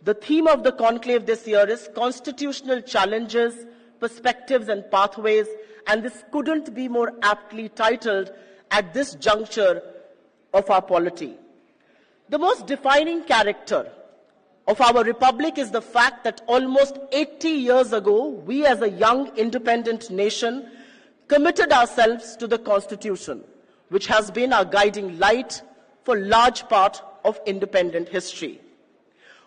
The theme of the conclave this year is constitutional challenges, perspectives and pathways, and this couldn't be more aptly titled at this juncture of our polity. The most defining character of our republic is the fact that almost 80 years ago, we as a young independent nation committed ourselves to the Constitution, which has been our guiding light for large part of independent history.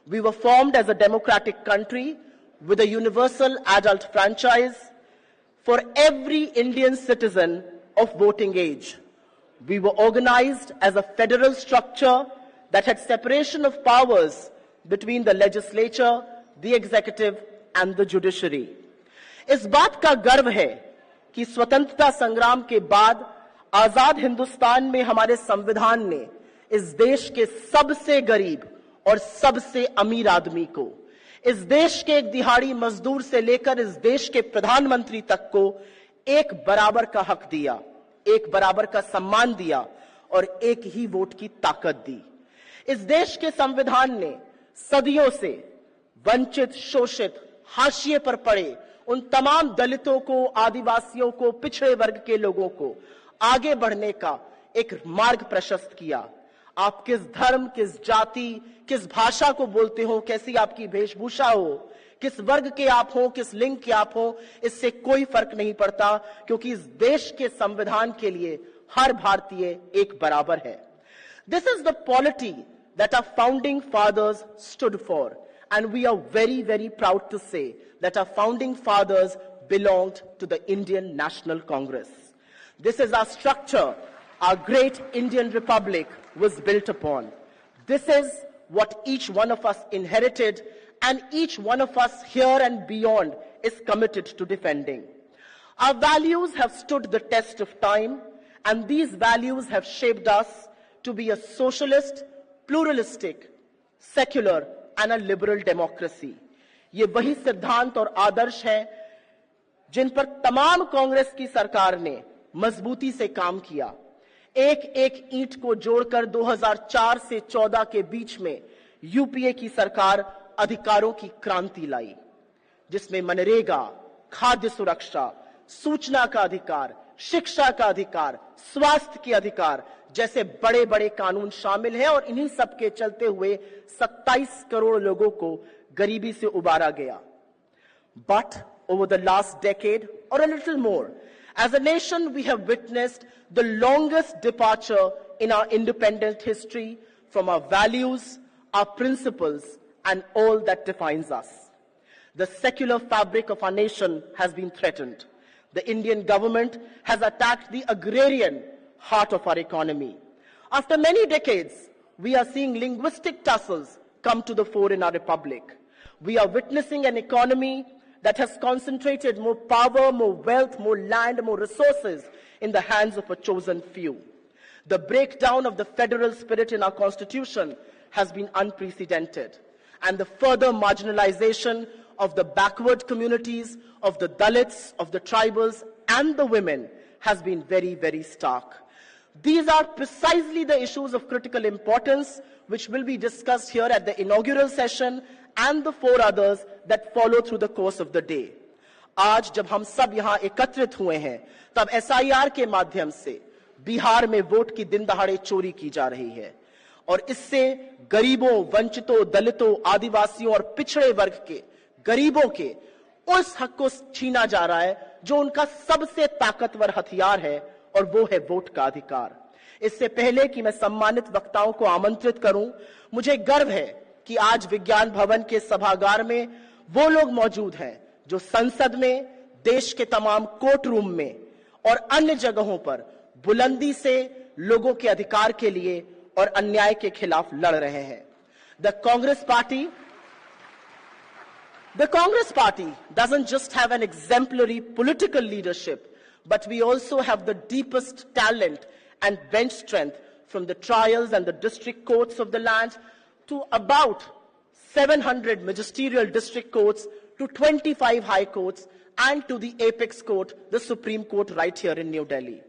We were formed as a democratic country with a universal adult franchise for every Indian citizen of voting age. We were organized as a federal structure that had separation of powers between the legislature, the executive and the judiciary. इस बात का गर्व है कि स्वतंत्रता संग्राम के बाद आजाद हिंदुस्तान में हमारे संविधान ने इस देश के सबसे गरीब और सबसे अमीर आदमी को, इस देश के एक दिहाड़ी मजदूर से लेकर इस देश के प्रधानमंत्री तक को एक बराबर का हक दिया, एक बराबर का सम्मान दिया और एक ही वोट की ताकत दी। इस देश के संविधान ने सदियों से वंचित, शोषित, हाशिए पर पड़े उन तमाम दलितों को, आदिवासियों को, पिछड़े वर्ग के लोगों को आगे बढ़ने का एक मार्ग प्रशस्त किया। आप किस धर्म, किस जाति, किस भाषा को बोलते हो, कैसी आपकी वेशभूषा हो, किस वर्ग के आप हो, किस लिंग के आप हो, इससे कोई फर्क नहीं पड़ता, क्योंकि इस देश के संविधान के लिए हर भारतीय एक बराबर है। This is the polity that our founding fathers stood for, and we are very, very proud to say that our founding fathers belonged to the Indian National Congress. This is our structure our great Indian Republic was built upon. This is what each one of us inherited, and each one of us here and beyond is committed to defending. Our values have stood the test of time, and these values have shaped us to be a socialist, pluralistic, secular and a liberal democracy. ये वही सिद्धांत और आदर्श हैं जिन पर तमाम कांग्रेस की सरकार ने मजबूती से काम किया। एक एक ईंट को जोड़कर 2004 से 14 के बीच में यूपीए की सरकार अधिकारों की क्रांति लाई, जिसमें मनरेगा, खाद्य सुरक्षा, सूचना का अधिकार, शिक्षा का अधिकार, स्वास्थ्य के अधिकार जैसे बड़े बड़े कानून शामिल हैं, और इन्हीं सब के चलते हुए 27 करोड़ लोगों को गरीबी से उबारा गया। But over the last decade or a little more, as a nation we have witnessed the longest departure in our independent history from our values, our principles and all that defines us. The secular fabric of our nation has been threatened. The Indian government has attacked the agrarian heart of our economy. After many decades, we are seeing linguistic tussles come to the fore in our republic. We are witnessing an economy that has concentrated more power, more wealth, more land, more resources in the hands of a chosen few. The breakdown of the federal spirit in our constitution has been unprecedented, and the further marginalization of the backward communities, of the Dalits, of the tribals and the women has been very, very stark. These are precisely the issues of critical importance which will be discussed here at the inaugural session and the 4 others that follow through the course of the day. आज जब हम सब यहाँ एकत्रित हुए हैं, तब SIR के माध्यम से बिहार में वोट की दिन दहाड़े चोरी की जा रही है, और इससे गरीबों, वंचितों, दलितों, आदिवासियों और पिछड़े वर्ग के गरीबों के उस हक को छीना जा रहा है जो उनका सबसे ताकतवर हथियार है, और वो है वोट का अधिकार। इससे पहले कि मैं सम्मानित वक्ताओं को आमंत्रित करूं, मुझे गर्व है कि आज विज्ञान भवन के सभागार में वो लोग मौजूद हैं जो संसद में, देश के तमाम कोर्ट रूम में और अन्य जगहों पर बुलंदी से लोगों के अधिकार के लिए और अन्याय के खिलाफ लड़ रहे हैं। The Congress Party doesn't just have an exemplary political leadership, but we also have the deepest talent and bench strength, from the trials and the district courts of the land to about 700 magisterial district courts to 25 high courts and to the apex court, the Supreme Court right here in New Delhi.